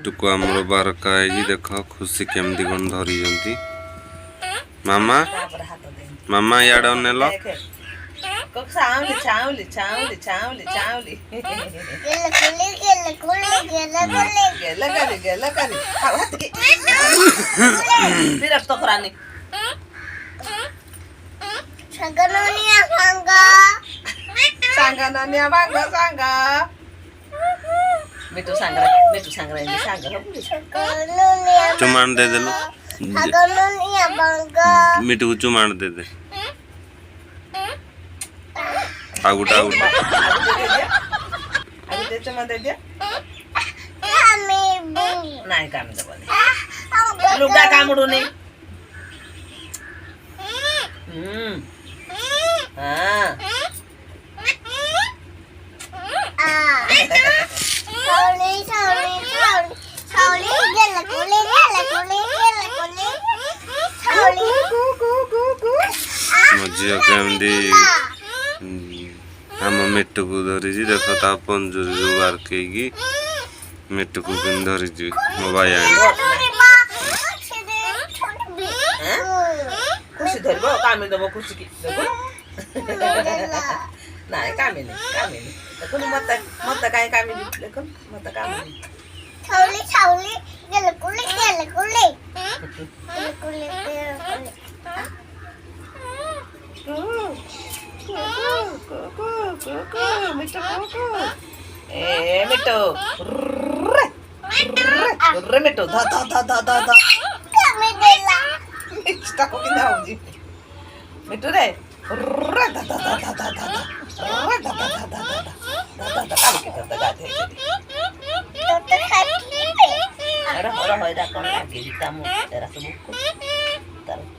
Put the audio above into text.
मिट्टू को आमर बारका है देख खुशी केमती कौन धरी मामा मामा याद अनेल छाउली छाउली छाउली छाउली छाउली विरक्त करानी सांगा नानिया बांगा सांगा मिठू सांगा ini सांगा चुमान दे दे लो मिठू को चुमान दे दे आगुटा आगुटा आगे दे चुमान दे दिया नहीं काम दबने लुगा कामुडू नहीं हाँ मझिया केमती आम मिट्टू को धरी देख ता पंजरी जो बार कई मिट्टू को धरी मोबाइल खुशी धरब कामी दब खुशी की नाही कामी नाही देखो मत मत काय कामी देखो मत कामी छावली छावली गेले कुले गेले कुले कुले मिट्टू रे मिट्टू धा धा धा धा धा धा कामी देला इष्टा को किंदा होजी मिट्टू रे रे धा धा धा धा धा धा रे धा धा धा धा धा धा धा कामी के धा गाथे तो खाती अरे होय दा कोण लागे कामू जरा सब